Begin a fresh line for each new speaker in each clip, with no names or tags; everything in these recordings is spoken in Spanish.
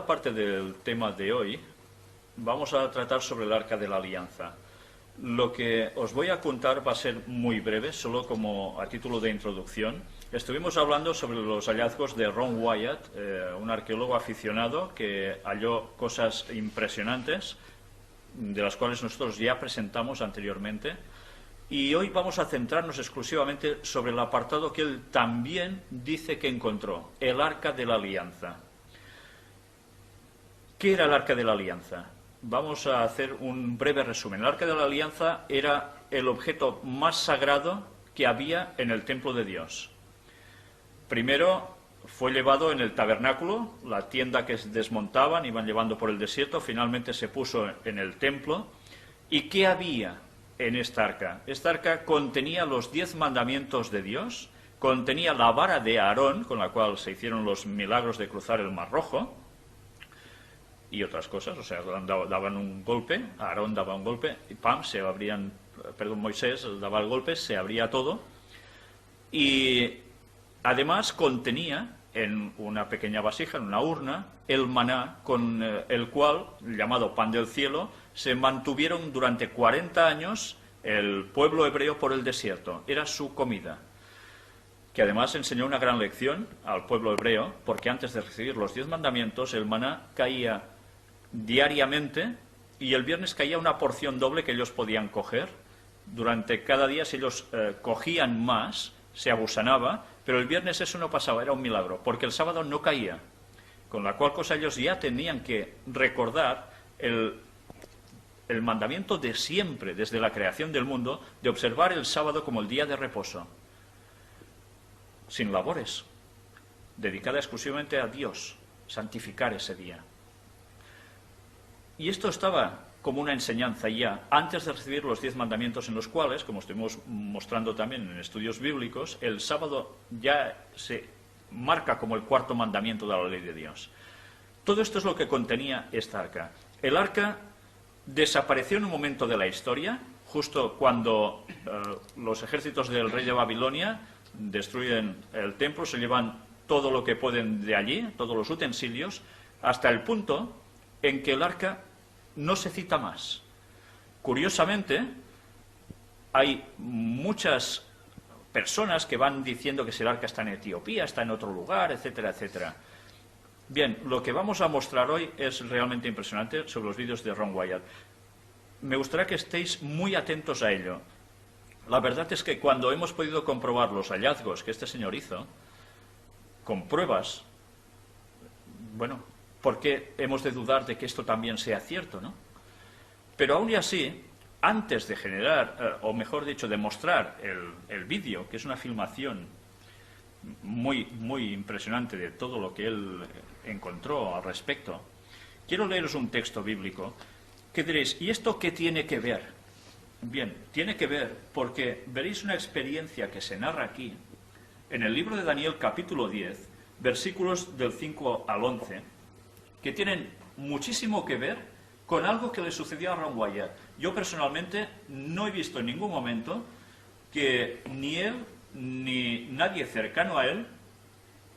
Parte del tema de hoy, vamos a tratar sobre el Arca de la Alianza. Lo que os voy a contar va a ser muy breve, solo como a título de introducción. Estuvimos hablando sobre los hallazgos de Ron Wyatt, un arqueólogo aficionado que halló cosas impresionantes, de las cuales nosotros ya presentamos anteriormente. Y hoy vamos a centrarnos exclusivamente sobre el apartado que él también dice que encontró, el Arca de la Alianza. ¿Qué era el Arca de la Alianza? Vamos a hacer un breve resumen. El Arca de la Alianza era el objeto más sagrado que había en el templo de Dios. Primero fue llevado en el tabernáculo, la tienda que desmontaban, iban llevando por el desierto, finalmente se puso en el templo. ¿Y qué había en esta arca? Esta arca contenía los 10 mandamientos de Dios, contenía la vara de Aarón, con la cual se hicieron los milagros de cruzar el Mar Rojo, y otras cosas, o sea, daban un golpe, Aarón daba un golpe, y ¡pam!, se abrían, Moisés daba el golpe, se abría todo, y además contenía en una pequeña vasija, en una urna, el maná, con el cual, llamado pan del cielo, se mantuvieron durante 40 años el pueblo hebreo por el desierto, era su comida, que además enseñó una gran lección al pueblo hebreo, porque antes de recibir los 10 mandamientos, el maná caía diariamente, y el viernes caía una porción doble que ellos podían coger. Durante cada día, si ellos cogían más, se agusanaba, pero el viernes eso no pasaba, era un milagro, porque el sábado no caía, con la cual cosa ellos ya tenían que recordar el mandamiento de siempre, desde la creación del mundo, de observar el sábado como el día de reposo, sin labores, dedicada exclusivamente a Dios, santificar ese día. Y esto estaba como una enseñanza ya antes de recibir los 10 mandamientos, en los cuales, como estuvimos mostrando también en estudios bíblicos, el sábado ya se marca como el cuarto mandamiento de la ley de Dios. Todo esto es lo que contenía esta arca. El arca desapareció en un momento de la historia, justo cuando los ejércitos del rey de Babilonia destruyen el templo, se llevan todo lo que pueden de allí, todos los utensilios, hasta el punto en que el arca no se cita más. Curiosamente, hay muchas personas que van diciendo que si el arca está en Etiopía, está en otro lugar, etcétera, etcétera. Bien, lo que vamos a mostrar hoy es realmente impresionante sobre los vídeos de Ron Wyatt. Me gustaría que estéis muy atentos a ello. La verdad es que cuando hemos podido comprobar los hallazgos que este señor hizo, con pruebas, bueno, ¿por qué hemos de dudar de que esto también sea cierto, no? Pero aún y así, antes de generar, o mejor dicho, de mostrar el vídeo, que es una filmación muy, muy impresionante de todo lo que él encontró al respecto, quiero leeros un texto bíblico que diréis, ¿y esto qué tiene que ver? Bien, tiene que ver porque veréis una experiencia que se narra aquí, en el libro de Daniel capítulo 10, versículos del 5 al 11, que tienen muchísimo que ver con algo que le sucedió a Ron Wyatt. Yo personalmente no he visto en ningún momento que ni él ni nadie cercano a él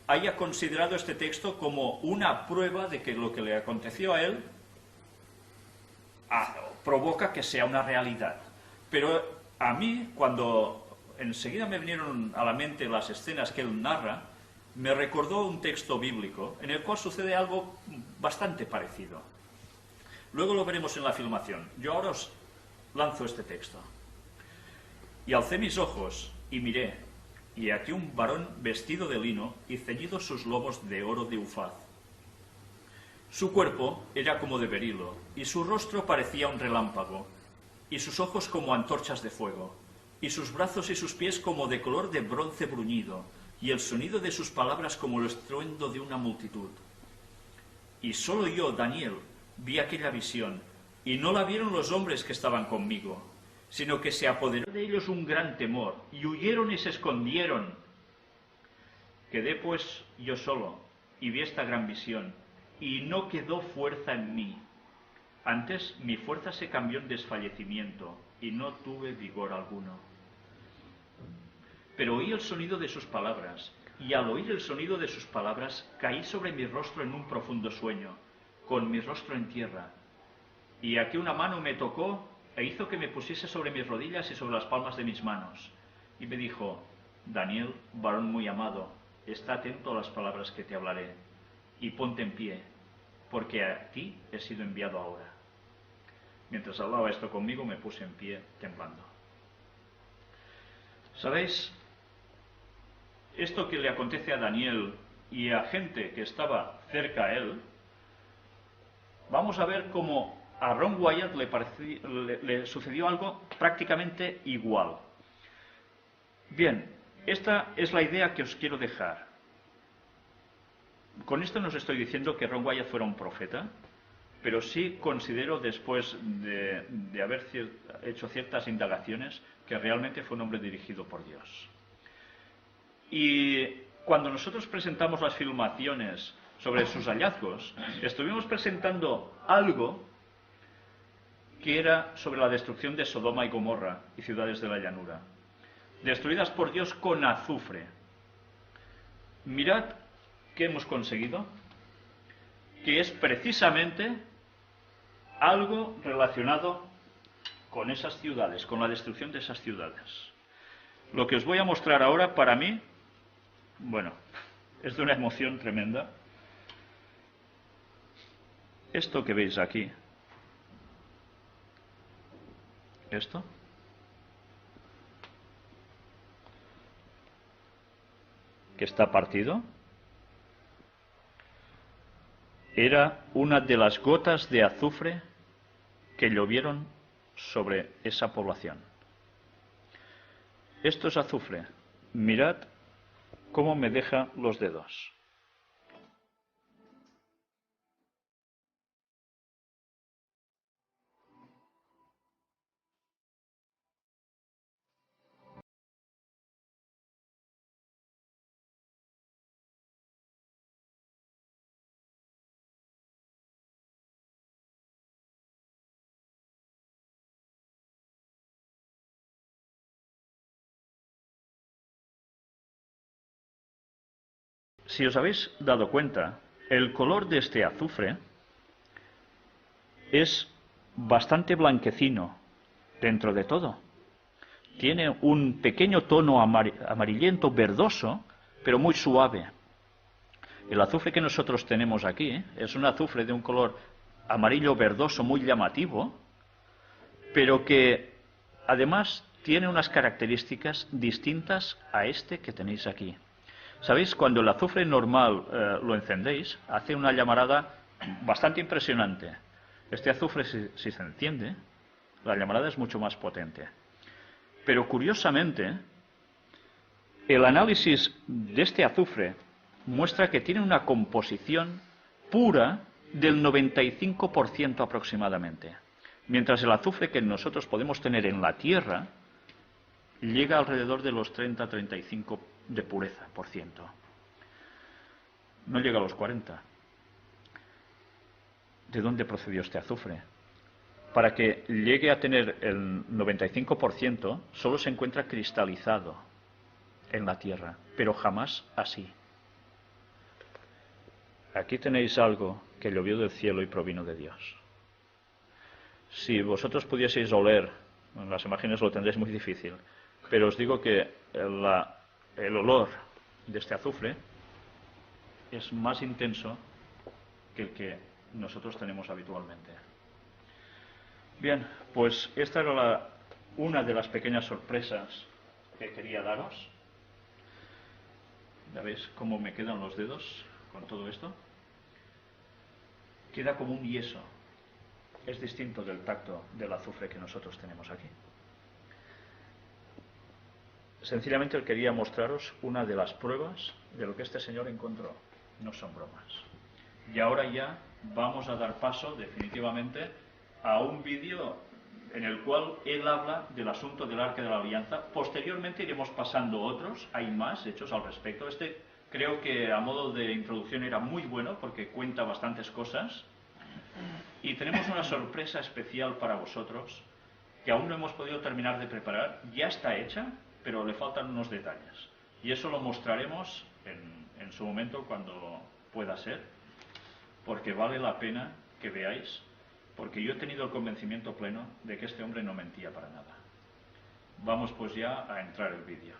haya considerado este texto como una prueba de que lo que le aconteció a él provoca que sea una realidad. Pero a mí, cuando enseguida me vinieron a la mente las escenas que él narra, me recordó un texto bíblico en el cual sucede algo bastante parecido. Luego lo veremos en la filmación. Yo ahora os lanzo este texto. Y alcé mis ojos y miré, y aquí un varón vestido de lino y ceñidos sus lomos de oro de Ufaz. Su cuerpo era como de berilo, y su rostro parecía un relámpago, y sus ojos como antorchas de fuego, y sus brazos y sus pies como de color de bronce bruñido, y el sonido de sus palabras como el estruendo de una multitud. Y solo yo, Daniel, vi aquella visión, y no la vieron los hombres que estaban conmigo, sino que se apoderó de ellos un gran temor, y huyeron y se escondieron. Quedé pues yo solo, y vi esta gran visión, y no quedó fuerza en mí. Antes mi fuerza se cambió en desfallecimiento, y no tuve vigor alguno. Pero oí el sonido de sus palabras, y al oír el sonido de sus palabras caí sobre mi rostro en un profundo sueño, con mi rostro en tierra. Y aquí una mano me tocó e hizo que me pusiese sobre mis rodillas y sobre las palmas de mis manos. Y me dijo: Daniel, varón muy amado, está atento a las palabras que te hablaré, y ponte en pie, porque a ti he sido enviado ahora. Mientras hablaba esto conmigo, me puse en pie, temblando. ¿Sabéis? Esto que le acontece a Daniel y a gente que estaba cerca a él, vamos a ver cómo a Ron Wyatt le sucedió algo prácticamente igual. Bien, esta es la idea que os quiero dejar. Con esto no os estoy diciendo que Ron Wyatt fuera un profeta, pero sí considero, después de haber hecho ciertas indagaciones, que realmente fue un hombre dirigido por Dios. Y cuando nosotros presentamos las filmaciones sobre sus hallazgos, estuvimos presentando algo que era sobre la destrucción de Sodoma y Gomorra y ciudades de la llanura, destruidas por Dios con azufre. Mirad qué hemos conseguido, que es precisamente algo relacionado con esas ciudades, con la destrucción de esas ciudades. Lo que os voy a mostrar ahora, para mí, bueno, es de una emoción tremenda. Esto que veis aquí, esto, que está partido, era una de las gotas de azufre que llovieron sobre esa población. Esto es azufre. Mirad cómo me deja los dedos. Si os habéis dado cuenta, el color de este azufre es bastante blanquecino dentro de todo. Tiene un pequeño tono amarillento, verdoso, pero muy suave. El azufre que nosotros tenemos aquí es un azufre de un color amarillo verdoso muy llamativo, pero que además tiene unas características distintas a este que tenéis aquí. ¿Sabéis? Cuando el azufre normal lo encendéis, hace una llamarada bastante impresionante. Este azufre, si se enciende, la llamarada es mucho más potente. Pero curiosamente, el análisis de este azufre muestra que tiene una composición pura del 95% aproximadamente. Mientras el azufre que nosotros podemos tener en la Tierra llega alrededor de los 30-35% de pureza por ciento. No llega a los 40%. ¿De dónde procedió este azufre? Para que llegue a tener el 95%, solo se encuentra cristalizado en la Tierra, pero jamás así. Aquí tenéis algo que llovió del cielo y provino de Dios. Si vosotros pudieseis oler, en las imágenes lo tendréis muy difícil, pero os digo que el olor de este azufre es más intenso que el que nosotros tenemos habitualmente. Bien, pues esta era una de las pequeñas sorpresas que quería daros. ¿Ya veis cómo me quedan los dedos con todo esto? Queda como un yeso. Es distinto del tacto del azufre que nosotros tenemos aquí. Sencillamente quería mostraros una de las pruebas de lo que este señor encontró. No son bromas. Y ahora ya vamos a dar paso definitivamente a un vídeo en el cual él habla del asunto del Arca de la Alianza. Posteriormente iremos pasando otros, hay más hechos al respecto. Este creo que a modo de introducción era muy bueno porque cuenta bastantes cosas. Y tenemos una sorpresa especial para vosotros que aún no hemos podido terminar de preparar. Ya está hecha, pero le faltan unos detalles. Y eso lo mostraremos en su momento cuando pueda ser. porque vale la pena que veáis, porque yo he tenido el convencimiento pleno de que este hombre no mentía para nada. Vamos pues ya a entrar el vídeo.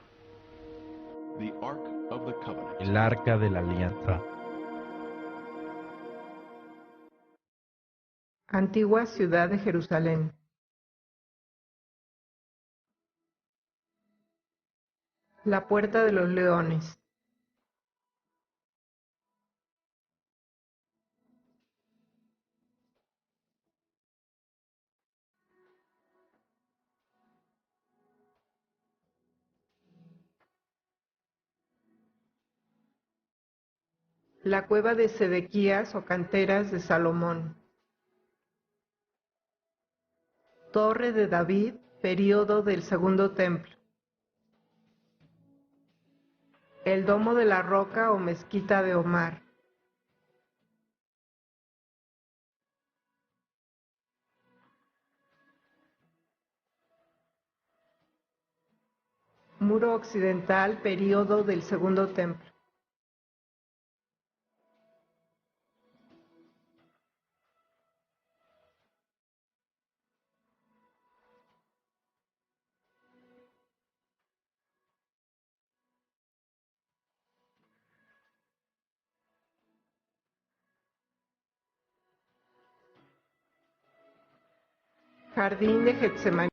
El Arca de la Alianza.
Antigua ciudad de Jerusalén. La puerta de los leones. La cueva de Sedequías o canteras de Salomón. Torre de David, período del Segundo Templo. El domo de la roca o mezquita de Omar. Muro occidental, período del Segundo Templo. Jardín de Getsemaní.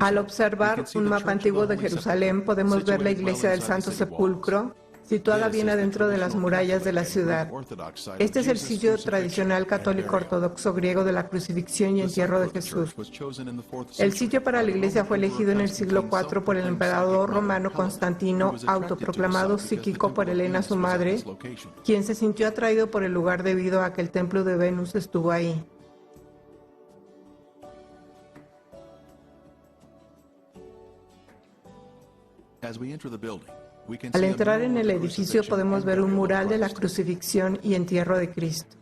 Al observar un mapa antiguo de Jerusalén, podemos ver la iglesia del Santo Sepulcro, situada bien adentro de las murallas de la ciudad. Este es el sitio tradicional católico ortodoxo griego de la crucifixión y entierro de Jesús. El sitio para la iglesia fue elegido en el siglo IV por el emperador romano Constantino, autoproclamado psíquico por Helena, su madre, quien se sintió atraído por el lugar debido a que el templo de Venus estuvo ahí. Al entrar en el edificio podemos ver un mural de la crucifixión y entierro de Cristo.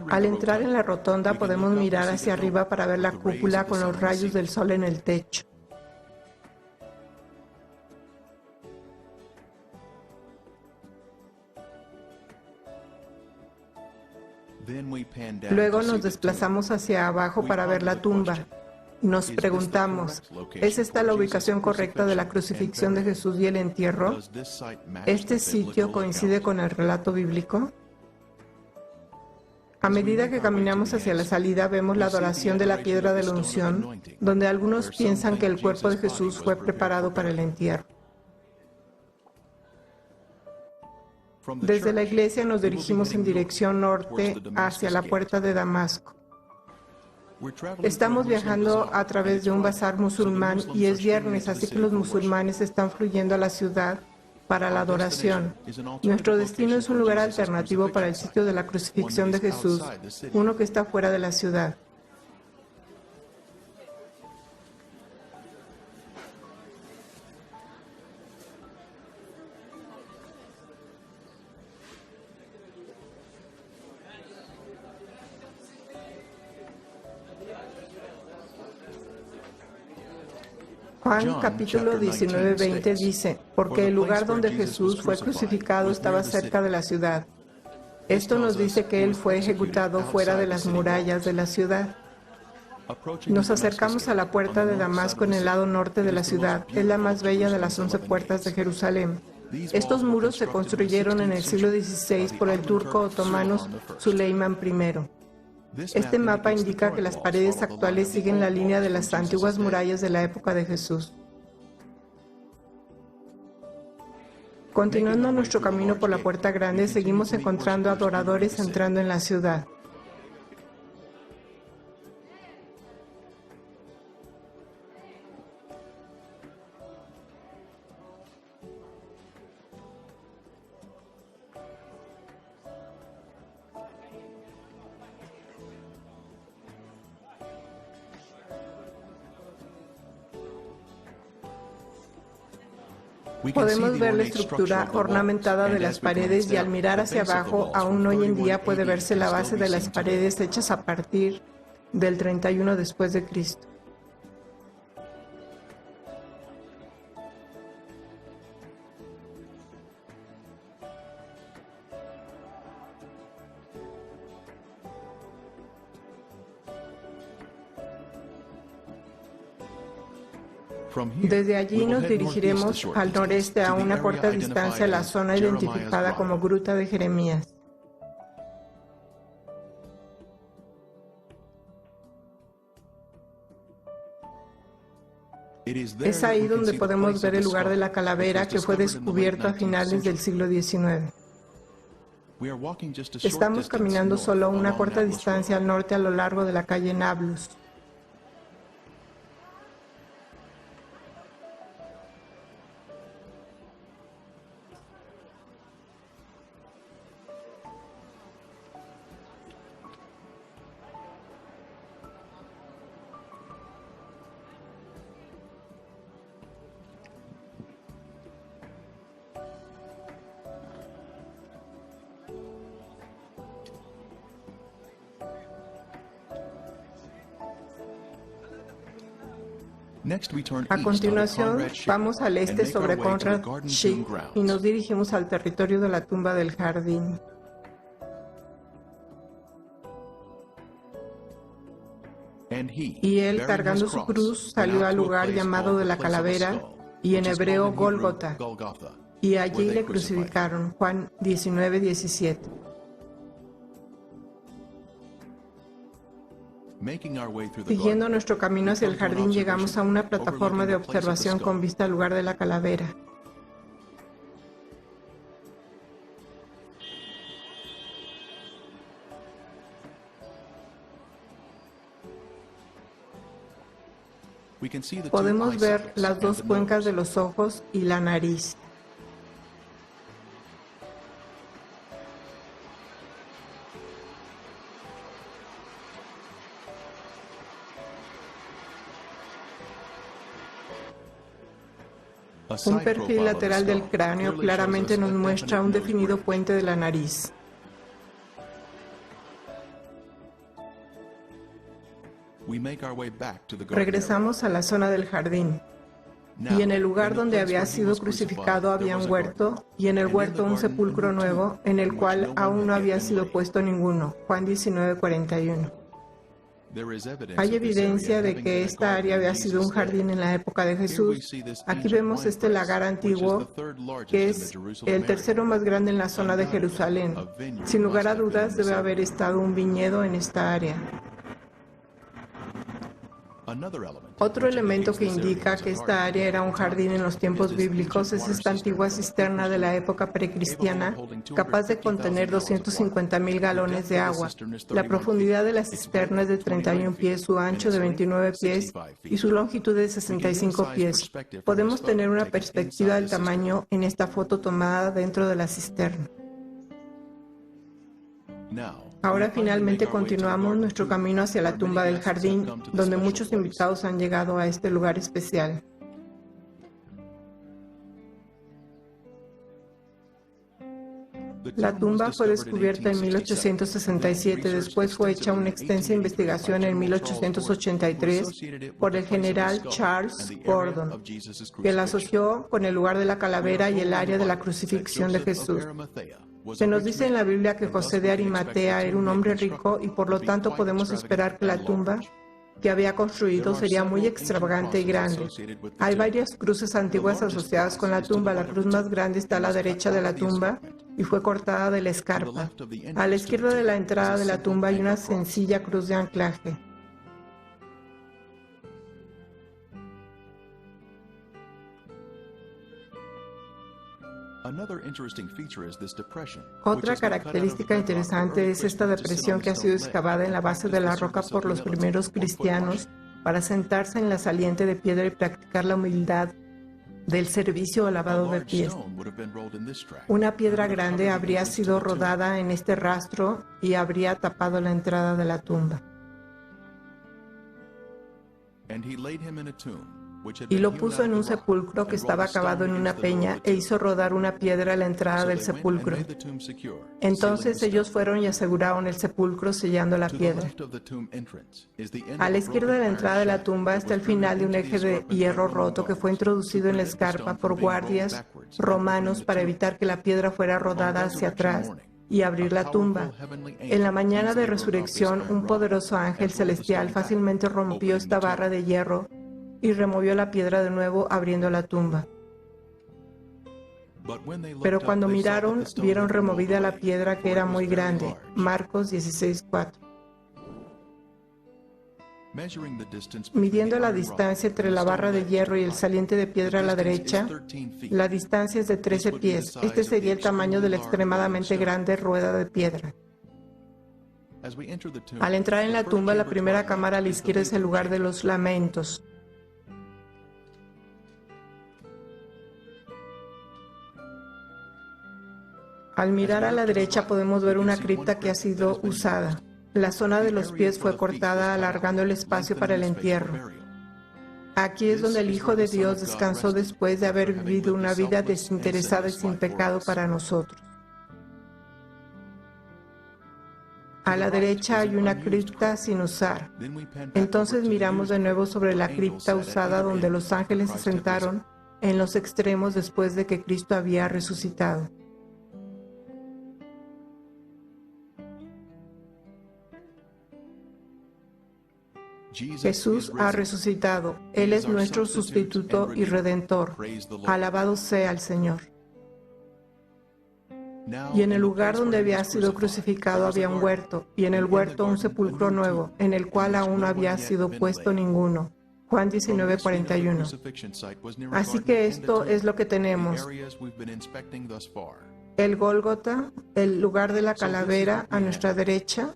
Al entrar en la rotonda podemos mirar hacia arriba para ver la cúpula con los rayos del sol en el techo. Luego nos desplazamos hacia abajo para ver la tumba. Nos preguntamos, ¿es esta la ubicación correcta de la crucifixión de Jesús y el entierro? ¿Este sitio coincide con el relato bíblico? A medida que caminamos hacia la salida, vemos la adoración de la piedra de la unción, donde algunos piensan que el cuerpo de Jesús fue preparado para el entierro. Desde la iglesia nos dirigimos en dirección norte hacia la puerta de Damasco. Estamos viajando a través de un bazar musulmán y es viernes, así que los musulmanes están fluyendo a la ciudad para la adoración. Nuestro destino es un lugar alternativo para el sitio de la crucifixión de Jesús, uno que está fuera de la ciudad. Juan capítulo 19-20 dice, porque el lugar donde Jesús fue crucificado estaba cerca de la ciudad. Esto nos dice que Él fue ejecutado fuera de las murallas de la ciudad. Nos acercamos a la puerta de Damasco en el lado norte de la ciudad. Es la más bella de las 11 puertas de Jerusalén. Estos muros se construyeron en el siglo XVI por el turco otomano Süleyman I. Este mapa indica que las paredes actuales siguen la línea de las antiguas murallas de la época de Jesús. Continuando nuestro camino por la puerta grande, seguimos encontrando adoradores entrando en la ciudad. Podemos ver la estructura ornamentada de las paredes y al mirar hacia abajo, aún hoy en día puede verse la base de las paredes hechas a partir del 31 después de Cristo. Desde allí nos dirigiremos al noreste a una corta distancia a la zona identificada como Gruta de Jeremías. Es ahí donde podemos ver el lugar de la calavera que fue descubierto a finales del siglo XIX. Estamos caminando solo una corta distancia al norte a lo largo de la calle Nablus. A continuación, vamos al este sobre Conrad Schick y nos dirigimos al territorio de la tumba del jardín. Y él, cargando su cruz, salió al lugar llamado de la calavera, y en hebreo Gólgota, y allí le crucificaron. Juan 19:17. Siguiendo nuestro camino hacia el jardín, llegamos a una plataforma de observación con vista al lugar de la calavera. Podemos ver las dos cuencas de los ojos y la nariz. Un perfil lateral del cráneo claramente nos muestra un definido puente de la nariz. Regresamos a la zona del jardín. Y en el lugar donde había sido crucificado había un huerto, y en el huerto un sepulcro nuevo, en el cual aún no había sido puesto ninguno. Juan 19:41. Hay evidencia de que esta área había sido un jardín en la época de Jesús. Aquí vemos este lagar antiguo, que es el tercero más grande en la zona de Jerusalén. Sin lugar a dudas, debe haber estado un viñedo en esta área. Otro elemento que indica que esta área era un jardín en los tiempos bíblicos es esta antigua cisterna de la época precristiana, capaz de contener 250,000 galones de agua. La profundidad de la cisterna es de 31 pies, su ancho de 29 pies y su longitud de 65 pies. Podemos tener una perspectiva del tamaño en esta foto tomada dentro de la cisterna. Ahora finalmente continuamos nuestro camino hacia la tumba del jardín, donde muchos invitados han llegado a este lugar especial. La tumba fue descubierta en 1867, después fue hecha una extensa investigación en 1883 por el general Charles Gordon, que la asoció con el lugar de la calavera y el área de la crucifixión de Jesús. Se nos dice en la Biblia que José de Arimatea era un hombre rico y por lo tanto podemos esperar que la tumba que había construido sería muy extravagante y grande. Hay varias cruces antiguas asociadas con la tumba. La cruz más grande está a la derecha de la tumba y fue cortada de la escarpa. A la izquierda de la entrada de la tumba hay una sencilla cruz de anclaje. Otra característica interesante es esta depresión que ha sido excavada en la base de la roca por los primeros cristianos para sentarse en la saliente de piedra y practicar la humildad del servicio o lavado de pies. Una piedra grande habría sido rodada en este rastro y habría tapado la entrada de la tumba. y lo puso en un sepulcro que estaba cavado en una peña, e hizo rodar una piedra a la entrada del sepulcro. Entonces ellos fueron y aseguraron el sepulcro sellando la piedra. A la izquierda de la entrada de la tumba está el final de un eje de hierro roto que fue introducido en la escarpa por guardias romanos para evitar que la piedra fuera rodada hacia atrás y abrir la tumba. En la mañana de resurrección, un poderoso ángel celestial fácilmente rompió esta barra de hierro y removió la piedra de nuevo, abriendo la tumba. Pero cuando miraron, vieron removida la piedra, que era muy grande. Marcos 16:4. Midiendo la distancia entre la barra de hierro y el saliente de piedra a la derecha, la distancia es de 13 pies. Este sería el tamaño de la extremadamente grande rueda de piedra. Al entrar en la tumba, la primera cámara a la izquierda es el lugar de los lamentos. Al mirar a la derecha podemos ver una cripta que ha sido usada. La zona de los pies fue cortada, alargando el espacio para el entierro. Aquí es donde el Hijo de Dios descansó después de haber vivido una vida desinteresada y sin pecado para nosotros. A la derecha hay una cripta sin usar. Entonces miramos de nuevo sobre la cripta usada, donde los ángeles se sentaron en los extremos después de que Cristo había resucitado. Jesús ha resucitado. Él es nuestro sustituto y redentor. Alabado sea el Señor. Y en el lugar donde había sido crucificado había un huerto, y en el huerto un sepulcro nuevo, en el cual aún no había sido puesto ninguno. Juan 19:41. Así que esto es lo que tenemos. El Gólgota, el lugar de la calavera a nuestra derecha,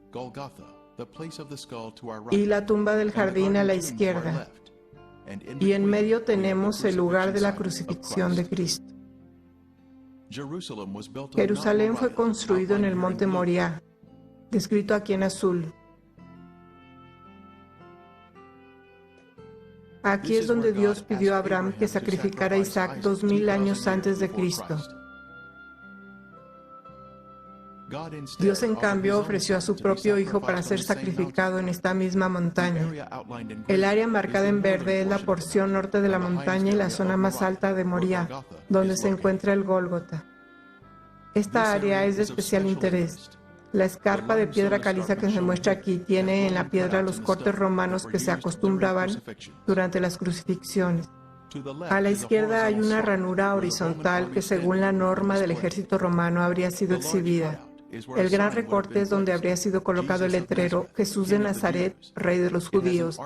y la tumba del jardín a la izquierda. Y en medio tenemos el lugar de la crucifixión de Cristo. Jerusalén fue construido en el monte Moriah, descrito aquí en azul. Aquí es donde Dios pidió a Abraham que sacrificara a Isaac 2000 años antes de Cristo. Dios, en cambio, ofreció a su propio Hijo para ser sacrificado en esta misma montaña. El área marcada en verde es la porción norte de la montaña y la zona más alta de Moriah, donde se encuentra el Gólgota. Esta área es de especial interés. La escarpa de piedra caliza que se muestra aquí tiene en la piedra los cortes romanos que se acostumbraban durante las crucifixiones. A la izquierda hay una ranura horizontal que, según la norma del ejército romano, habría sido exhibida. El gran recorte es donde habría sido colocado el letrero Jesús de Nazaret, Rey de los Judíos.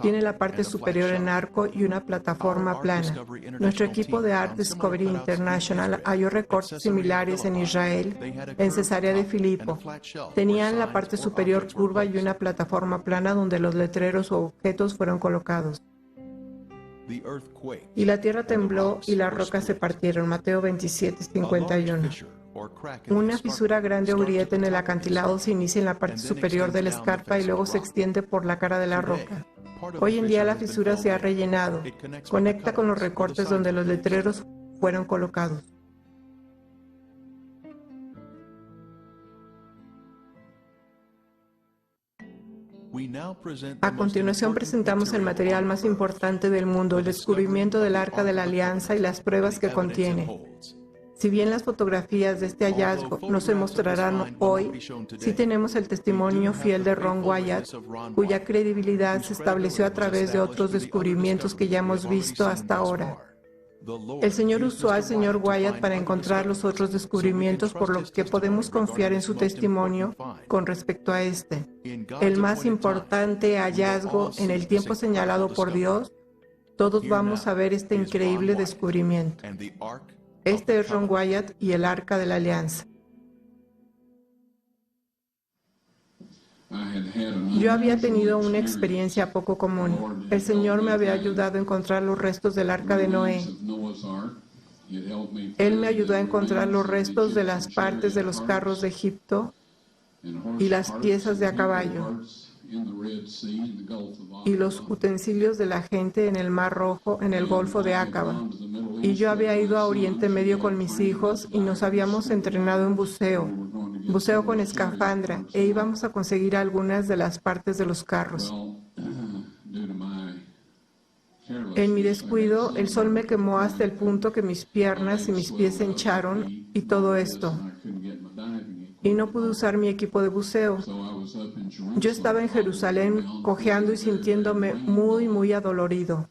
Tiene la parte superior en arco y una plataforma plana. Nuestro equipo de Art Discovery International halló recortes similares en Israel, en Cesarea de Filipo. Tenían la parte superior curva y una plataforma plana donde los letreros o objetos fueron colocados. Y la tierra tembló y las rocas se partieron. Mateo 27:51. Una fisura grande o grieta en el acantilado se inicia en la parte superior de la escarpa y luego se extiende por la cara de la roca. Hoy en día la fisura se ha rellenado. Conecta con los recortes donde los letreros fueron colocados. A continuación presentamos el material más importante del mundo, el descubrimiento del Arca de la Alianza y las pruebas que contiene. Si bien las fotografías de este hallazgo no se mostrarán hoy, sí tenemos el testimonio fiel de Ron Wyatt, cuya credibilidad se estableció a través de otros descubrimientos que ya hemos visto hasta ahora. El Señor usó al Sr. Wyatt para encontrar los otros descubrimientos, por lo que podemos confiar en su testimonio con respecto a este. El más importante hallazgo en el tiempo señalado por Dios. Todos vamos a ver este increíble descubrimiento. Este es Ron Wyatt y el Arca de la Alianza. Yo había tenido una experiencia poco común. El Señor me había ayudado a encontrar los restos del Arca de Noé. Él me ayudó a encontrar los restos de las partes de los carros de Egipto y las piezas de a caballo. y los utensilios de la gente en el Mar Rojo, en el Golfo de Acaba. Y yo había ido a Oriente Medio con mis hijos y nos habíamos entrenado en buceo con escafandra, e íbamos a conseguir algunas de las partes de los carros. En mi descuido, el sol me quemó hasta el punto que mis piernas y mis pies se hincharon y todo esto. Y no pude usar mi equipo de buceo. Yo estaba en Jerusalén cojeando y sintiéndome muy, muy adolorido,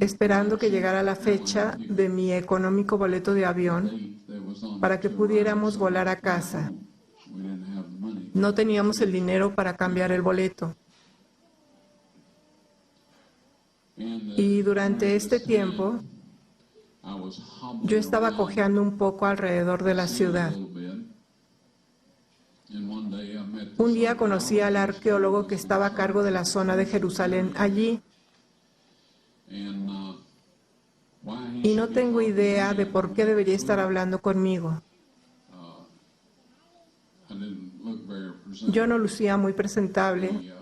esperando que llegara la fecha de mi económico boleto de avión para que pudiéramos volar a casa. No teníamos el dinero para cambiar el boleto. Y durante este tiempo, yo estaba cojeando un poco alrededor de la ciudad. Un día conocí al arqueólogo que estaba a cargo de la zona de Jerusalén allí. Y no tengo idea de por qué debería estar hablando conmigo. Yo no lucía muy presentable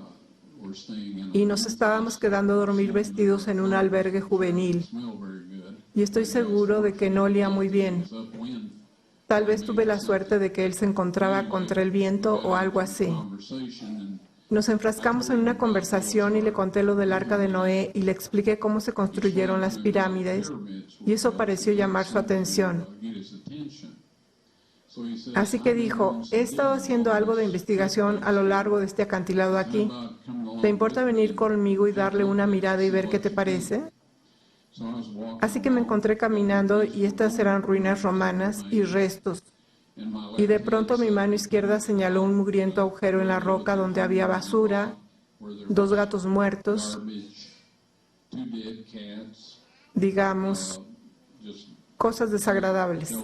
y nos estábamos quedando a dormir vestidos en un albergue juvenil. Y estoy seguro de que no olía muy bien. Tal vez tuve la suerte de que él se encontraba contra el viento o algo así. Nos enfrascamos en una conversación y le conté lo del Arca de Noé y le expliqué cómo se construyeron las pirámides, y eso pareció llamar su atención. Así que dijo: he estado haciendo algo de investigación a lo largo de este acantilado aquí. ¿Te importa venir conmigo y darle una mirada y ver qué te parece? Así que me encontré caminando y estas eran ruinas romanas y restos. Y de pronto mi mano izquierda señaló un mugriento agujero en la roca donde había basura, 2 gatos muertos, digamos, cosas desagradables.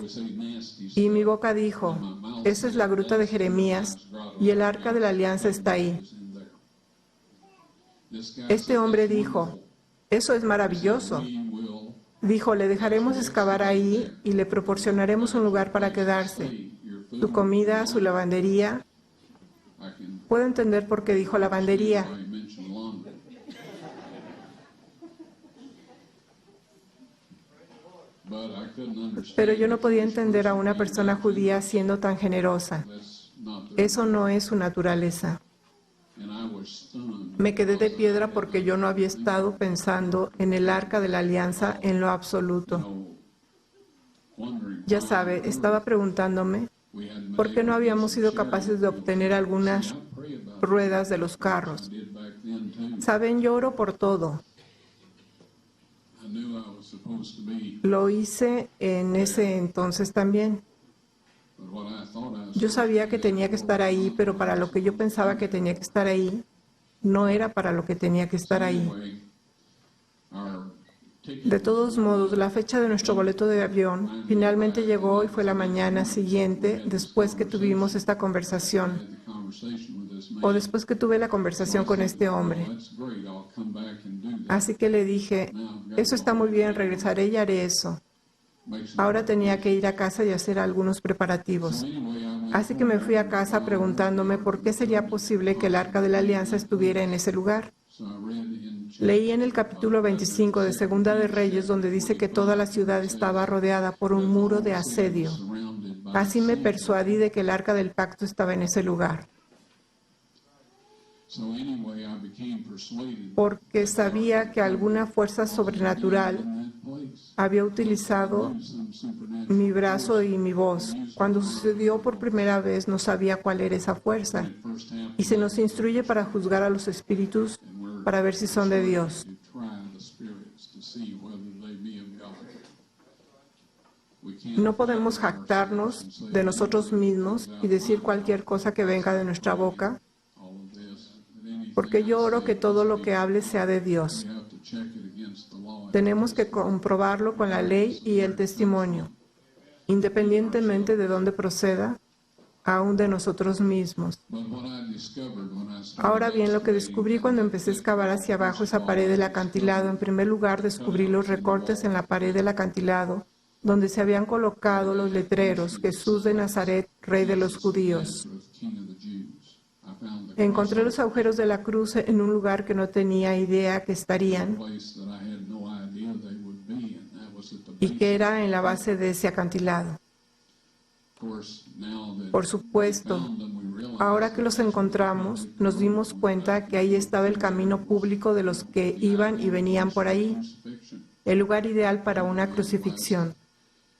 Y mi boca dijo: esa es la gruta de Jeremías y el Arca de la Alianza está ahí. Este hombre dijo: eso es maravilloso. Dijo: le dejaremos excavar ahí y le proporcionaremos un lugar para quedarse. Su comida, su lavandería. Puedo entender por qué dijo lavandería. Pero yo no podía entender a una persona judía siendo tan generosa. Eso no es su naturaleza. Me quedé de piedra porque yo no había estado pensando en el Arca de la Alianza en lo absoluto. Ya sabe, estaba preguntándome por qué no habíamos sido capaces de obtener algunas ruedas de los carros. Saben, yo oro por todo. Lo hice en ese entonces también. Yo sabía que tenía que estar ahí, pero para lo que yo pensaba que tenía que estar ahí, no era para lo que tenía que estar ahí. De todos modos, la fecha de nuestro boleto de avión finalmente llegó y fue la mañana siguiente, después que tuvimos esta conversación, o después que tuve la conversación con este hombre. Así que le dije: eso está muy bien, regresaré y haré eso. Ahora tenía que ir a casa y hacer algunos preparativos. Así que me fui a casa preguntándome por qué sería posible que el Arca de la Alianza estuviera en ese lugar. Leí en el capítulo 25 de Segunda de Reyes, donde dice que toda la ciudad estaba rodeada por un muro de asedio. Así me persuadí de que el Arca del Pacto estaba en ese lugar. Porque sabía que alguna fuerza sobrenatural había utilizado mi brazo y mi voz. Cuando sucedió por primera vez, no sabía cuál era esa fuerza. Y se nos instruye para juzgar a los espíritus, para ver si son de Dios. No podemos jactarnos de nosotros mismos y decir cualquier cosa que venga de nuestra boca, porque yo oro que todo lo que hable sea de Dios. Tenemos que comprobarlo con la ley y el testimonio, independientemente de dónde proceda, aún de nosotros mismos. Ahora bien, lo que descubrí cuando empecé a excavar hacia abajo esa pared del acantilado, en primer lugar descubrí los recortes en la pared del acantilado, donde se habían colocado los letreros: Jesús de Nazaret, Rey de los Judíos. Encontré los agujeros de la cruz en un lugar que no tenía idea que estarían y que era en la base de ese acantilado. Por supuesto, ahora que los encontramos, nos dimos cuenta que ahí estaba el camino público de los que iban y venían por ahí, el lugar ideal para una crucifixión.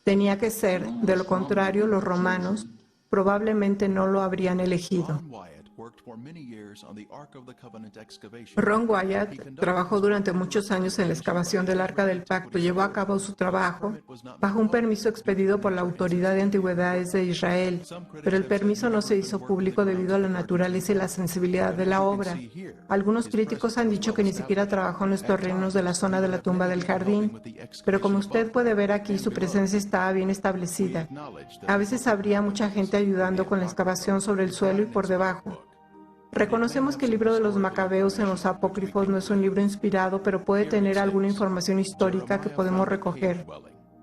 Tenía que ser, de lo contrario, los romanos probablemente no lo habrían elegido. Ron Wyatt trabajó durante muchos años en la excavación del Arca del Pacto. Llevó a cabo su trabajo bajo un permiso expedido por la Autoridad de Antigüedades de Israel, pero el permiso no se hizo público debido a la naturaleza y la sensibilidad de la obra. Algunos críticos han dicho que ni siquiera trabajó en los terrenos de la zona de la tumba del jardín, pero como usted puede ver aquí, su presencia estaba bien establecida. A veces habría mucha gente ayudando con la excavación sobre el suelo y por debajo. Reconocemos que el libro de los Macabeos en los Apócrifos no es un libro inspirado, pero puede tener alguna información histórica que podemos recoger.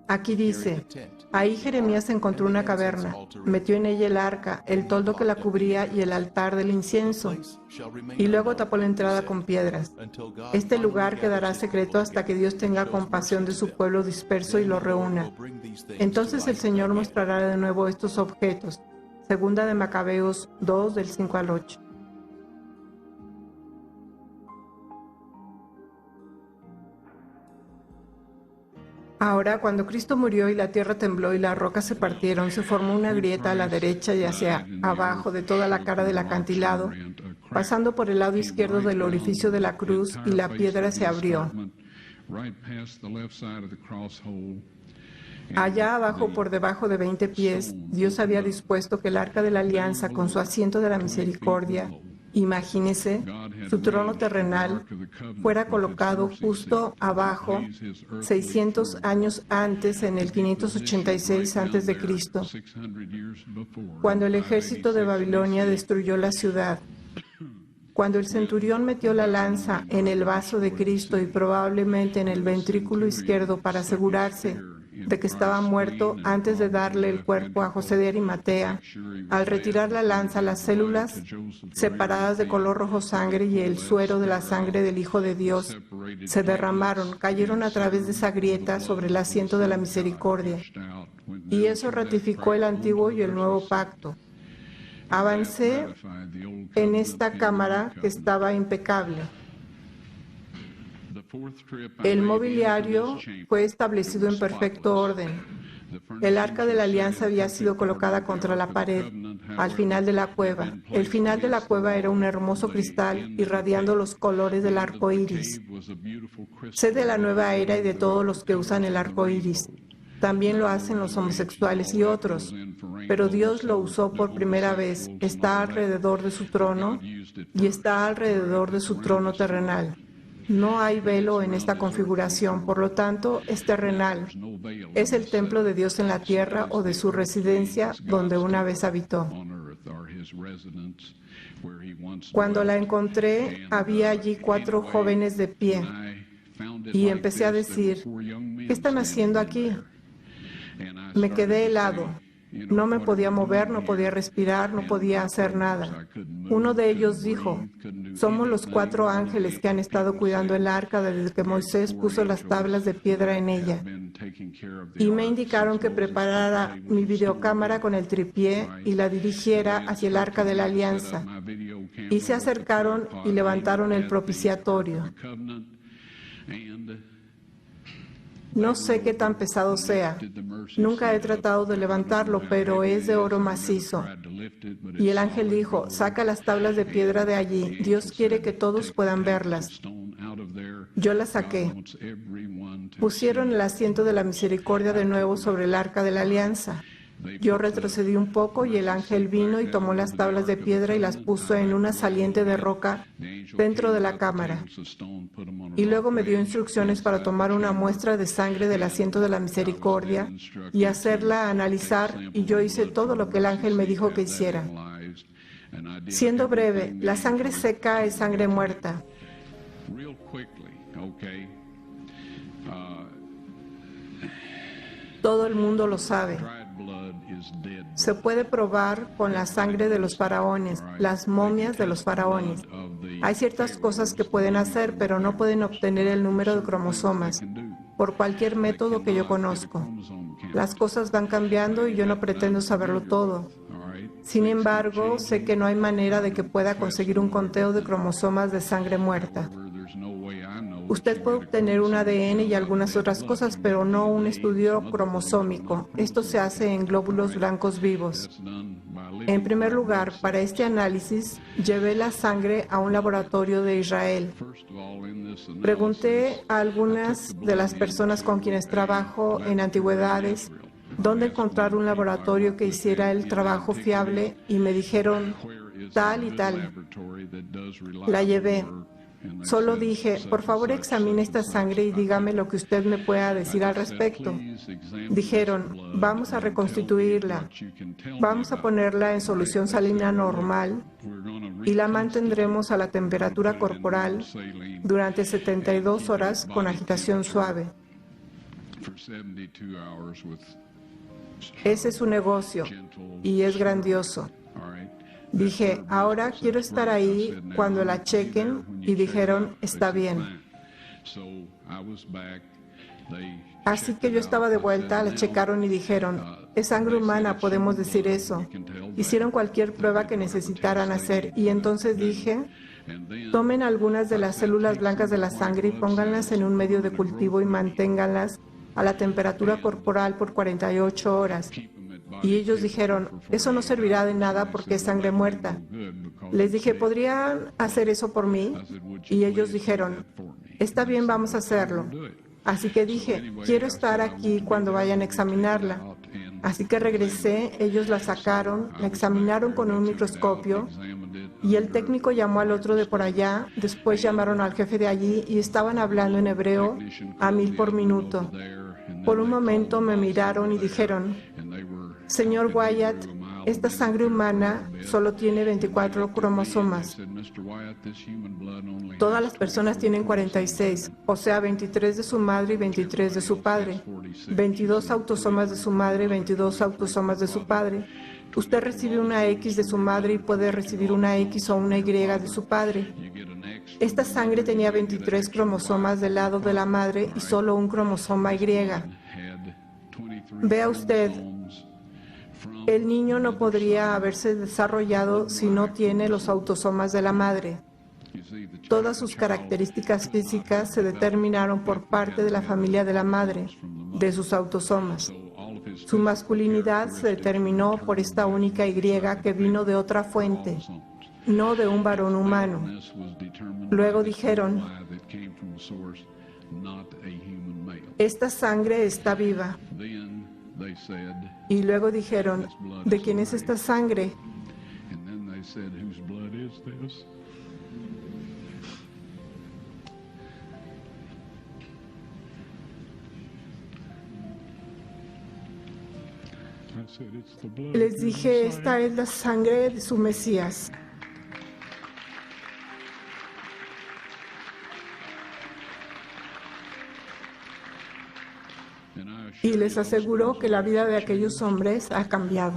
Aquí dice, ahí Jeremías encontró una caverna, metió en ella el arca, el toldo que la cubría y el altar del incienso, y luego tapó la entrada con piedras. Este lugar quedará secreto hasta que Dios tenga compasión de su pueblo disperso y lo reúna. Entonces el Señor mostrará de nuevo estos objetos. Segunda de Macabeos 2, del 5 al 8. Ahora, cuando Cristo murió y la tierra tembló y las rocas se partieron, se formó una grieta a la derecha y hacia abajo de toda la cara del acantilado, pasando por el lado izquierdo del orificio de la cruz, y la piedra se abrió. Allá abajo, por debajo de 20 pies, Dios había dispuesto que el Arca de la Alianza, con su asiento de la misericordia, imagínese, su trono terrenal, fuera colocado justo abajo, 600 años antes, en el 586 a.C., cuando el ejército de Babilonia destruyó la ciudad. Cuando el centurión metió la lanza en el vaso de Cristo y probablemente en el ventrículo izquierdo para asegurarse de que estaba muerto antes de darle el cuerpo a José de Arimatea, al retirar la lanza, las células separadas de color rojo sangre y el suero de la sangre del Hijo de Dios se derramaron, cayeron a través de esa grieta sobre el asiento de la misericordia. Y eso ratificó el antiguo y el nuevo pacto. Avancé en esta cámara que estaba impecable. El mobiliario fue establecido en perfecto orden. El Arca de la Alianza había sido colocada contra la pared, al final de la cueva. El final de la cueva era un hermoso cristal irradiando los colores del arco iris. Sé de la nueva era y de todos los que usan el arco iris. También lo hacen los homosexuales y otros, pero Dios lo usó por primera vez. Está alrededor de su trono y está alrededor de su trono terrenal. No hay velo en esta configuración, por lo tanto, es terrenal. Es el templo de Dios en la tierra o de su residencia donde una vez habitó. Cuando la encontré, había allí 4 jóvenes de pie y empecé a decir, ¿qué están haciendo aquí? Me quedé helado. No me podía mover, no podía respirar, no podía hacer nada. Uno de ellos dijo, somos los 4 ángeles que han estado cuidando el arca desde que Moisés puso las tablas de piedra en ella. Y me indicaron que preparara mi videocámara con el tripié y la dirigiera hacia el arca de la alianza. Y se acercaron y levantaron el propiciatorio. No sé qué tan pesado sea. Nunca he tratado de levantarlo, pero es de oro macizo. Y el ángel dijo, saca las tablas de piedra de allí. Dios quiere que todos puedan verlas. Yo las saqué. Pusieron el asiento de la misericordia de nuevo sobre el arca de la alianza. Yo retrocedí un poco y el ángel vino y tomó las tablas de piedra y las puso en una saliente de roca dentro de la cámara. Y luego me dio instrucciones para tomar una muestra de sangre del asiento de la misericordia y hacerla analizar, y yo hice todo lo que el ángel me dijo que hiciera. Siendo breve, la sangre seca es sangre muerta. Todo el mundo lo sabe. Se puede probar con la sangre de los faraones, las momias de los faraones. Hay ciertas cosas que pueden hacer, pero no pueden obtener el número de cromosomas por cualquier método que yo conozco. Las cosas van cambiando y yo no pretendo saberlo todo. Sin embargo, sé que no hay manera de que pueda conseguir un conteo de cromosomas de sangre muerta. Usted puede obtener un ADN y algunas otras cosas, pero no un estudio cromosómico. Esto se hace en glóbulos blancos vivos. En primer lugar, para este análisis, llevé la sangre a un laboratorio de Israel. Pregunté a algunas de las personas con quienes trabajo en antigüedades dónde encontrar un laboratorio que hiciera el trabajo fiable y me dijeron tal y tal. La llevé. Solo dije, por favor examine esta sangre y dígame lo que usted me pueda decir al respecto. Dijeron, vamos a reconstituirla, vamos a ponerla en solución salina normal y la mantendremos a la temperatura corporal durante 72 horas con agitación suave. Ese es su negocio y es grandioso. Dije, ahora quiero estar ahí cuando la chequen y dijeron, está bien. Así que yo estaba de vuelta, la checaron y dijeron, es sangre humana, podemos decir eso. Hicieron cualquier prueba que necesitaran hacer y entonces dije, tomen algunas de las células blancas de la sangre y pónganlas en un medio de cultivo y manténganlas a la temperatura corporal por 48 horas. Y ellos dijeron, eso no servirá de nada porque es sangre muerta. Les dije, ¿podrían hacer eso por mí? Y ellos dijeron, está bien, vamos a hacerlo. Así que dije, quiero estar aquí cuando vayan a examinarla. Así que regresé, ellos la sacaron, la examinaron con un microscopio y el técnico llamó al otro de por allá, después llamaron al jefe de allí y estaban hablando en hebreo a 1000 por minuto. Por un momento me miraron y dijeron, señor Wyatt, esta sangre humana solo tiene 24 cromosomas. Todas las personas tienen 46, o sea, 23 de su madre y 23 de su padre. 22 autosomas de su madre y 22 autosomas de su padre. Usted recibe una X de su madre y puede recibir una X o una Y de su padre. Esta sangre tenía 23 cromosomas del lado de la madre y solo un cromosoma Y. Vea usted, el niño no podría haberse desarrollado si no tiene los autosomas de la madre. Todas sus características físicas se determinaron por parte de la familia de la madre, de sus autosomas. Su masculinidad se determinó por esta única Y que vino de otra fuente, no de un varón humano. Luego dijeron, esta sangre está viva. Y luego dijeron, ¿de quién es esta sangre? Les dije, esta es la sangre de su Mesías. Y les aseguro que la vida de aquellos hombres ha cambiado.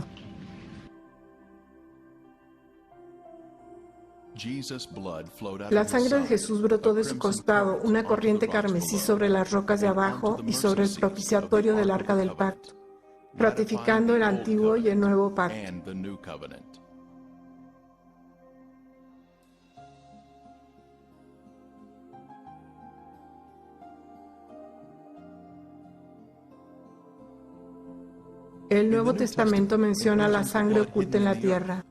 La sangre de Jesús brotó de su costado, una corriente carmesí sobre las rocas de abajo y sobre el propiciatorio del Arca del Pacto, ratificando el antiguo y el nuevo pacto. El Nuevo Testamento menciona la sangre oculta en la tierra.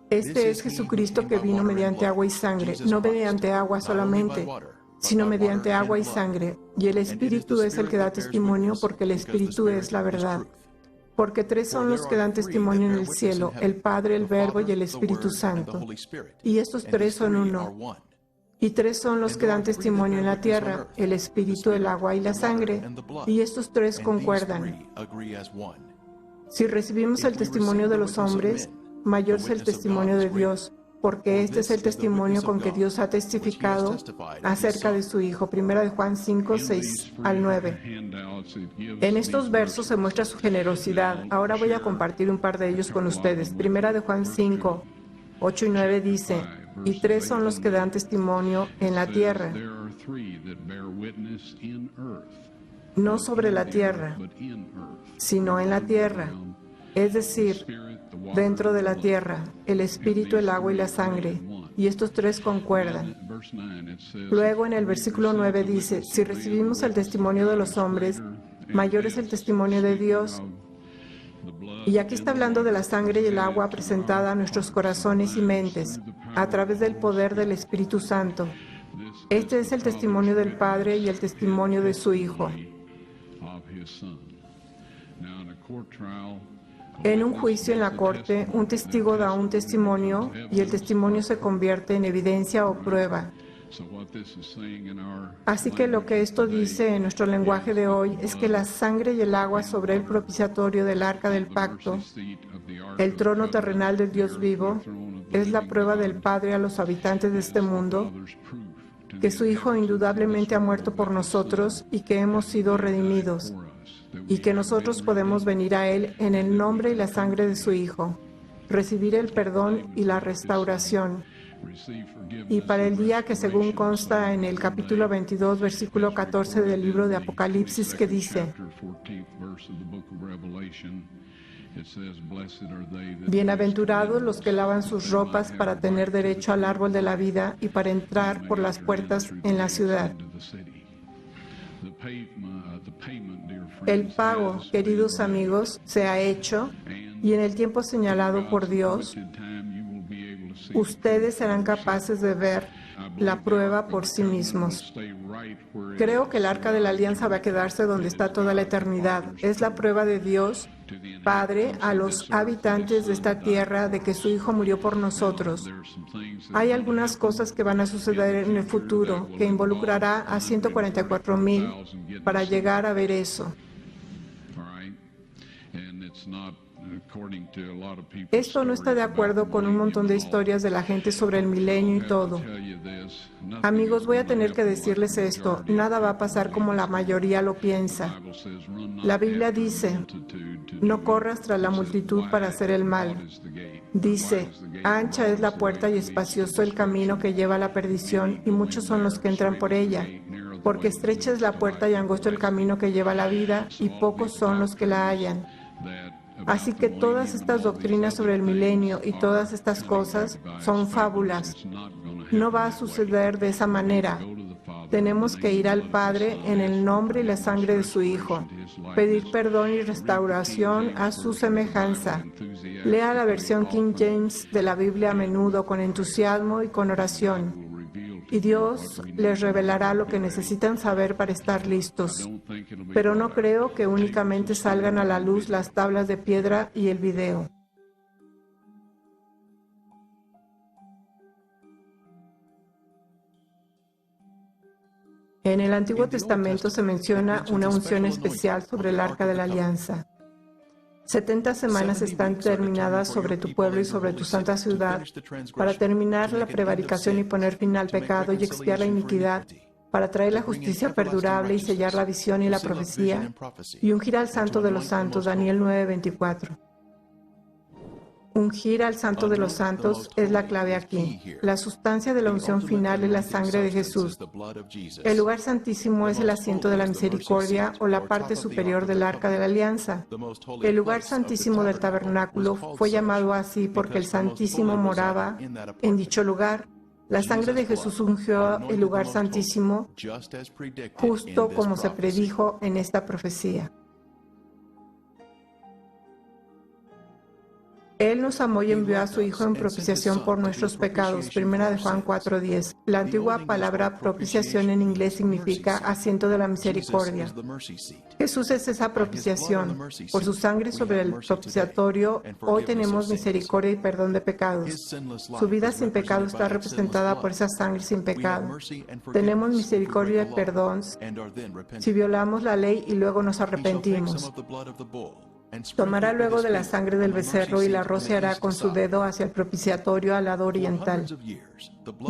Este es Jesucristo que vino mediante agua y sangre, no mediante agua solamente, sino mediante agua y sangre. Y el Espíritu es el que da testimonio, porque el Espíritu es la verdad. Porque tres son los que dan testimonio en el cielo, el Padre, el Verbo y el Espíritu Santo. Y estos tres son uno. Y tres son los que dan testimonio en la tierra, el Espíritu, el agua y la sangre. Y estos tres concuerdan. Si recibimos el testimonio de los hombres, mayor es el testimonio de Dios, porque este es el testimonio con que Dios ha testificado acerca de su Hijo. Primera de Juan 5, 6 al 9. En estos versos se muestra su generosidad. Ahora voy a compartir un par de ellos con ustedes. Primera de Juan 5, 8 y 9 dice: y 3 son los que dan testimonio en la tierra, no sobre la tierra, sino en la tierra, es decir, dentro de la tierra, el espíritu, el agua y la sangre, y estos 3 concuerdan. Luego en el versículo 9 dice: si recibimos el testimonio de los hombres, mayor es el testimonio de Dios. Y aquí está hablando de la sangre y el agua presentada a nuestros corazones y mentes a través del poder del Espíritu Santo. Este es el testimonio del Padre y el testimonio de su Hijo. En un juicio en la corte, un testigo da un testimonio y el testimonio se convierte en evidencia o prueba. Así que lo que esto dice en nuestro lenguaje de hoy es que la sangre y el agua sobre el propiciatorio del arca del pacto, el trono terrenal del Dios vivo, es la prueba del Padre a los habitantes de este mundo, que su Hijo indudablemente ha muerto por nosotros y que hemos sido redimidos, y que nosotros podemos venir a Él en el nombre y la sangre de su Hijo, recibir el perdón y la restauración. Y para el día que, según consta en el capítulo 22, versículo 14 del libro de Apocalipsis, que dice: bienaventurados los que lavan sus ropas para tener derecho al árbol de la vida y para entrar por las puertas en la ciudad. El pago, queridos amigos, se ha hecho, y en el tiempo señalado por Dios, ustedes serán capaces de ver la prueba por sí mismos. Creo que el Arca de la Alianza va a quedarse donde está toda la eternidad. Es la prueba de Dios, Padre, a los habitantes de esta tierra de que su Hijo murió por nosotros. Hay algunas cosas que van a suceder en el futuro que involucrará a 144,000 para llegar a ver eso. Esto no está de acuerdo con un montón de historias de la gente sobre el milenio y todo. Amigos, voy a tener que decirles esto: nada va a pasar como la mayoría lo piensa. La Biblia dice: no corras tras la multitud para hacer el mal. Dice: ancha es la puerta y espacioso el camino que lleva a la perdición, y muchos son los que entran por ella. Porque estrecha es la puerta y angosto el camino que lleva a la vida, y pocos son los que la hallan. Así que todas estas doctrinas sobre el milenio y todas estas cosas son fábulas. No va a suceder de esa manera. Tenemos que ir al Padre en el nombre y la sangre de su Hijo, pedir perdón y restauración a su semejanza. Lea la versión King James de la Biblia a menudo con entusiasmo y con oración, y Dios les revelará lo que necesitan saber para estar listos. Pero no creo que únicamente salgan a la luz las tablas de piedra y el video. En el Antiguo Testamento se menciona una unción especial sobre el Arca de la Alianza. 70 semanas están terminadas sobre tu pueblo y sobre tu santa ciudad para terminar la prevaricación y poner fin al pecado y expiar la iniquidad, para traer la justicia perdurable y sellar la visión y la profecía, y ungir al Santo de los Santos. Daniel 9:24. Ungir al Santo de los Santos es la clave aquí. La sustancia de la unción final es la sangre de Jesús. El lugar santísimo es el asiento de la misericordia o la parte superior del Arca de la Alianza. El lugar santísimo del tabernáculo fue llamado así porque el Santísimo moraba en dicho lugar. La sangre de Jesús ungió el lugar santísimo, justo como se predijo en esta profecía. Él nos amó y envió a su Hijo en propiciación por nuestros pecados. Primera de Juan 4:10. La antigua palabra propiciación en inglés significa asiento de la misericordia. Jesús es esa propiciación. Por su sangre sobre el propiciatorio, hoy tenemos misericordia y perdón de pecados. Su vida sin pecado está representada por esa sangre sin pecado. Tenemos misericordia y perdón si violamos la ley y luego nos arrepentimos. Tomará luego de la sangre del becerro y la rociará con su dedo hacia el propiciatorio al lado oriental.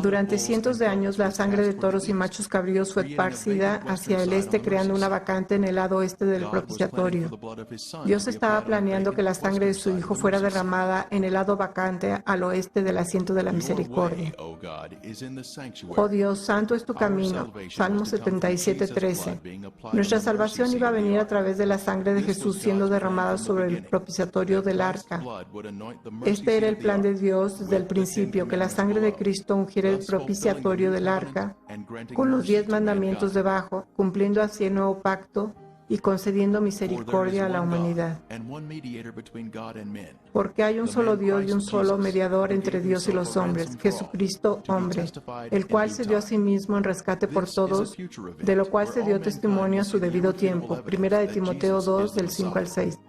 Durante cientos de años, la sangre de toros y machos cabríos fue esparcida hacia el este, creando una vacante en el lado oeste del propiciatorio. Dios estaba planeando que la sangre de su Hijo fuera derramada en el lado vacante al oeste del asiento de la misericordia. Oh Dios, santo es tu camino. Salmo 77:13. Nuestra salvación iba a venir a través de la sangre de Jesús siendo derramada sobre el propiciatorio del arca. Este era el plan de Dios desde el principio, que la sangre de Cristo ungiera el propiciatorio del arca con los 10 mandamientos debajo, cumpliendo así el nuevo pacto y concediendo misericordia a la humanidad. Porque hay un solo Dios y un solo mediador entre Dios y los hombres, Jesucristo, hombre, el cual se dio a sí mismo en rescate por todos, de lo cual se dio testimonio a su debido tiempo. Primera de Timoteo 2, del 5 al 6.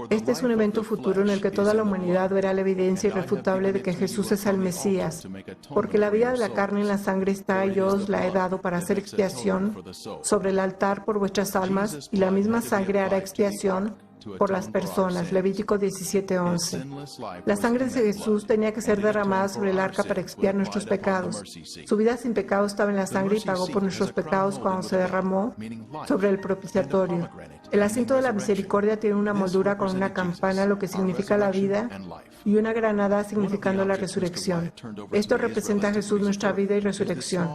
Este es un evento futuro en el que toda la humanidad verá la evidencia irrefutable de que Jesús es el Mesías, porque la vida de la carne en la sangre está y yo os la he dado para hacer expiación sobre el altar por vuestras almas, y la misma sangre hará expiación por las personas. Levítico 17:11. La sangre de Jesús tenía que ser derramada sobre el arca para expiar nuestros pecados. Su vida sin pecado estaba en la sangre y pagó por nuestros pecados cuando se derramó sobre el propiciatorio. El asiento de la misericordia tiene una moldura con una campana, lo que significa la vida, y una granada significando la resurrección. Esto representa a Jesús, nuestra vida y resurrección.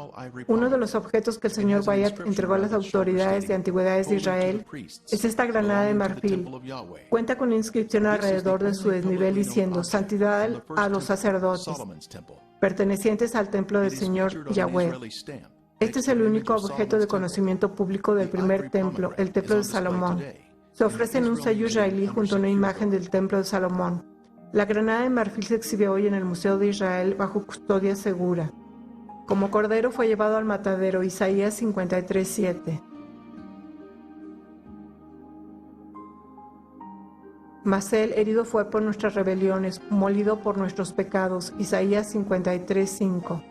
Uno de los objetos que el Señor Wyatt entregó a las autoridades de antigüedades de Israel es esta granada de marfil. Cuenta con una inscripción alrededor de su desnivel diciendo: Santidad a los sacerdotes, pertenecientes al templo del Señor Yahweh. Este es el único objeto de conocimiento público del primer templo, el templo de Salomón. Se ofrece en un sello israelí junto a una imagen del templo de Salomón. La granada de marfil se exhibe hoy en el Museo de Israel bajo custodia segura. Como cordero fue llevado al matadero, Isaías 53:7. Mas él herido fue por nuestras rebeliones, molido por nuestros pecados, Isaías 53:5.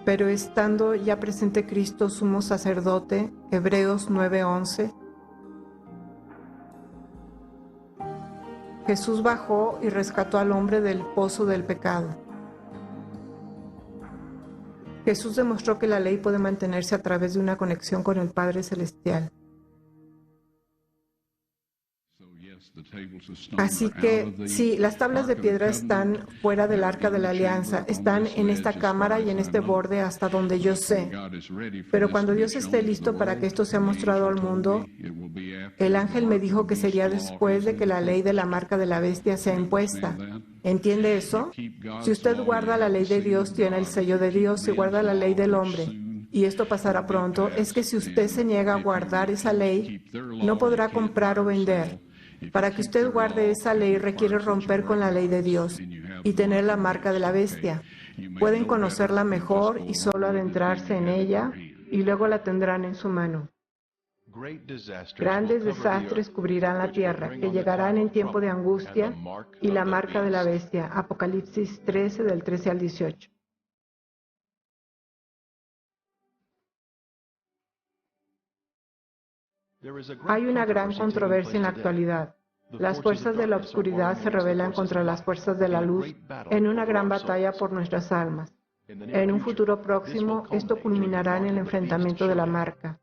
Pero estando ya presente Cristo, sumo sacerdote, Hebreos 9:11, Jesús bajó y rescató al hombre del pozo del pecado. Jesús demostró que la ley puede mantenerse a través de una conexión con el Padre Celestial. Así que sí, las tablas de piedra están fuera del arca de la alianza, están en esta cámara y en este borde hasta donde yo sé. Pero cuando Dios esté listo para que esto sea mostrado al mundo, el ángel me dijo que sería después de que la ley de la marca de la bestia sea impuesta. ¿Entiende eso? Si usted guarda la ley de Dios, tiene el sello de Dios. Si guarda la ley del hombre, y esto pasará pronto, es que si usted se niega a guardar esa ley, no podrá comprar o vender. Para que usted guarde esa ley requiere romper con la ley de Dios y tener la marca de la bestia. Pueden conocerla mejor y solo adentrarse en ella y luego la tendrán en su mano. Grandes desastres cubrirán la tierra, que llegarán en tiempo de angustia, y la marca de la bestia. Apocalipsis 13, del 13 al 18. Hay una gran controversia en la actualidad. Las fuerzas de la oscuridad se rebelan contra las fuerzas de la luz en una gran batalla por nuestras almas. En un futuro próximo, esto culminará en el enfrentamiento de la marca.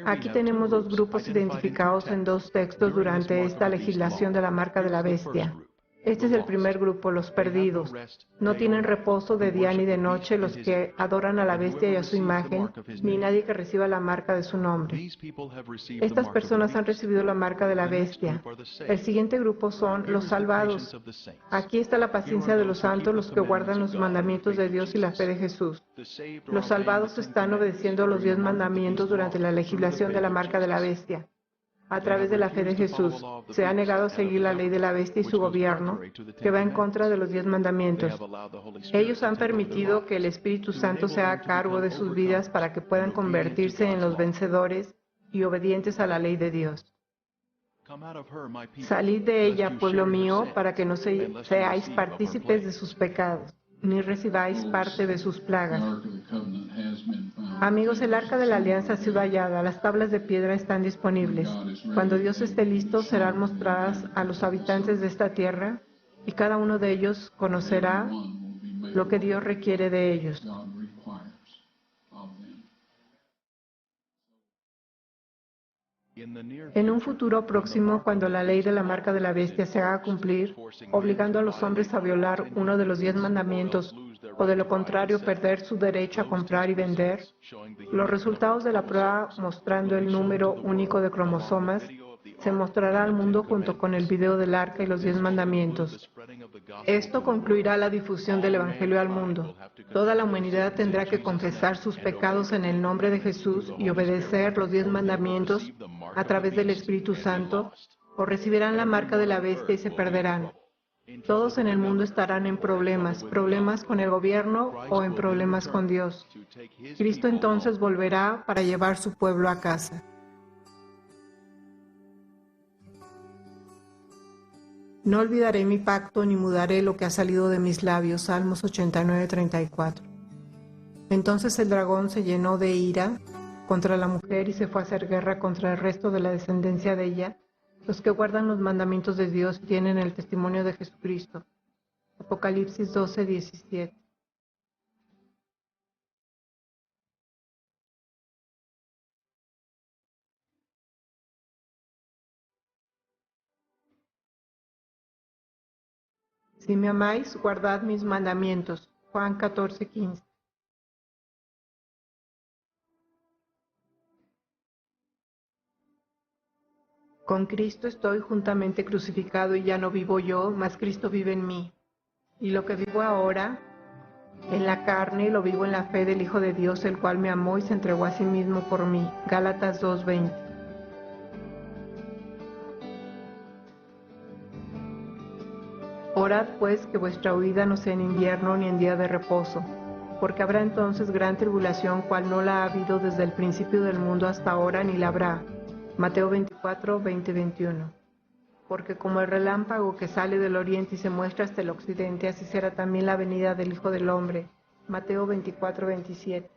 Aquí tenemos dos grupos identificados en dos textos durante esta legislación de la marca de la bestia. Este es el primer grupo, los perdidos. No tienen reposo de día ni de noche los que adoran a la bestia y a su imagen, ni nadie que reciba la marca de su nombre. Estas personas han recibido la marca de la bestia. El siguiente grupo son los salvados. Aquí está la paciencia de los santos, los que guardan los mandamientos de Dios y la fe de Jesús. Los salvados están obedeciendo los 10 mandamientos durante la legislación de la marca de la bestia. A través de la fe de Jesús, se ha negado a seguir la ley de la bestia y su gobierno, que va en contra de los 10 mandamientos. Ellos han permitido que el Espíritu Santo sea a cargo de sus vidas para que puedan convertirse en los vencedores y obedientes a la ley de Dios. Salid de ella, pueblo mío, para que no seáis partícipes de sus pecados, ni recibáis parte de sus plagas. Amigos, el arca de la alianza ha sido hallada, las tablas de piedra están disponibles. Cuando Dios esté listo, serán mostradas a los habitantes de esta tierra y cada uno de ellos conocerá lo que Dios requiere de ellos. En un futuro próximo, cuando la ley de la marca de la bestia se haga cumplir, obligando a los hombres a violar uno de los 10 mandamientos, o de lo contrario perder su derecho a comprar y vender, los resultados de la prueba mostrando el número único de cromosomas se mostrará al mundo junto con el video del arca y los 10 mandamientos. Esto concluirá la difusión del Evangelio al mundo. Toda la humanidad tendrá que confesar sus pecados en el nombre de Jesús y obedecer los 10 mandamientos a través del Espíritu Santo, o recibirán la marca de la bestia y se perderán. Todos en el mundo estarán en problemas con el gobierno o en problemas con Dios. Cristo entonces volverá para llevar su pueblo a casa. No olvidaré mi pacto ni mudaré lo que ha salido de mis labios. Salmos 89:34. Entonces el dragón se llenó de ira contra la mujer y se fue a hacer guerra contra el resto de la descendencia de ella, los que guardan los mandamientos de Dios y tienen el testimonio de Jesucristo. Apocalipsis 12:17. Si me amáis, guardad mis mandamientos. Juan 14:15. Con Cristo estoy juntamente crucificado y ya no vivo yo, mas Cristo vive en mí. Y lo que vivo ahora en la carne, lo vivo en la fe del Hijo de Dios, el cual me amó y se entregó a sí mismo por mí. Gálatas 2:20. Orad pues que vuestra huida no sea en invierno ni en día de reposo, porque habrá entonces gran tribulación, cual no la ha habido desde el principio del mundo hasta ahora, ni la habrá. Mateo 24:20-21. Porque como el relámpago que sale del oriente y se muestra hasta el occidente, así será también la venida del Hijo del Hombre. Mateo 24:27.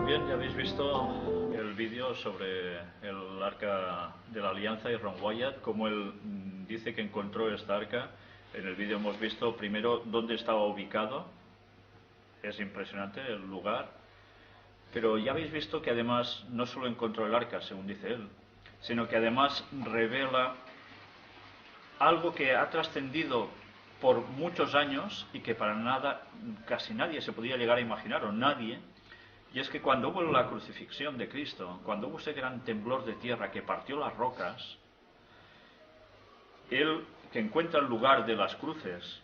Bien, ya habéis visto el vídeo sobre el arca de la alianza y Ron Wyatt, como él dice que encontró esta arca. En el vídeo hemos visto primero dónde estaba ubicado. Es impresionante el lugar. Pero ya habéis visto que además no solo encontró el arca, según dice él, sino que además revela algo que ha trascendido por muchos años y que para nada, casi nadie se podía llegar a imaginar, o nadie. Y es que cuando hubo la crucifixión de Cristo, cuando hubo ese gran temblor de tierra que partió las rocas, él, que encuentra el lugar de las cruces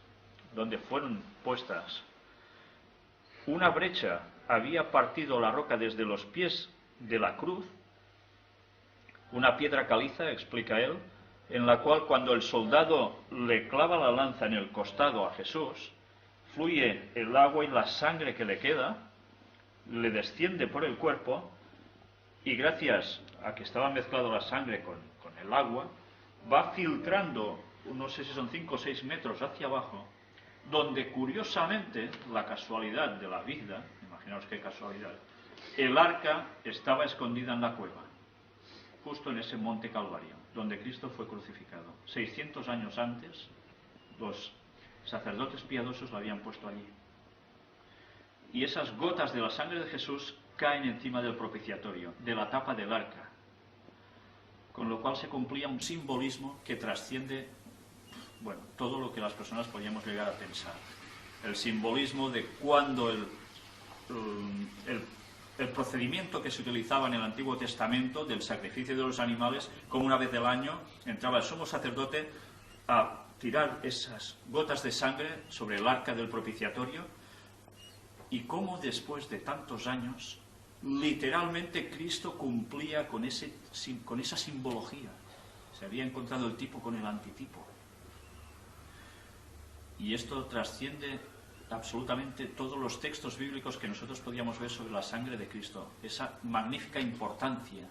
donde fueron puestas, una brecha había partido la roca desde los pies de la cruz, una piedra caliza, explica él, en la cual cuando el soldado le clava la lanza en el costado a Jesús, fluye el agua y la sangre que le queda, le desciende por el cuerpo, y gracias a que estaba mezclado la sangre con el agua, va filtrando, no sé si son 5 o 6 metros hacia abajo, donde curiosamente, la casualidad de la vida, imaginaos qué casualidad, el arca estaba escondida en la cueva, justo en ese monte Calvario, donde Cristo fue crucificado. 600 años antes, los sacerdotes piadosos la habían puesto allí. Y esas gotas de la sangre de Jesús caen encima del propiciatorio, de la tapa del arca, con lo cual se cumplía un simbolismo que trasciende, bueno, todo lo que las personas podíamos llegar a pensar. El simbolismo de cuando el procedimiento que se utilizaba en el Antiguo Testamento del sacrificio de los animales, como una vez del año entraba el sumo sacerdote a tirar esas gotas de sangre sobre el arca del propiciatorio, y cómo después de tantos años literalmente Cristo cumplía con esa simbología. Se había encontrado el tipo con el antitipo. Y esto trasciende absolutamente todos los textos bíblicos que nosotros podíamos ver sobre la sangre de Cristo, esa magnífica importancia.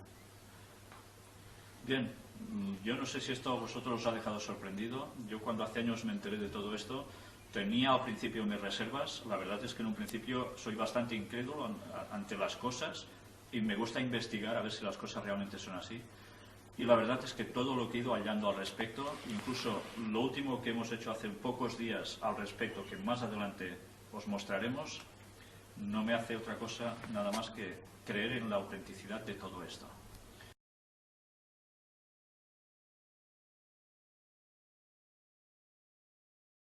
Bien, yo no sé si esto a vosotros os ha dejado sorprendido. Yo cuando hace años me enteré de todo esto, tenía al principio mis reservas. La verdad es que en un principio soy bastante incrédulo ante las cosas y me gusta investigar a ver si las cosas realmente son así. Y la verdad es que todo lo que he ido hallando al respecto, incluso lo último que hemos hecho hace pocos días al respecto, que más adelante os mostraremos, no me hace otra cosa nada más que creer en la autenticidad de todo esto.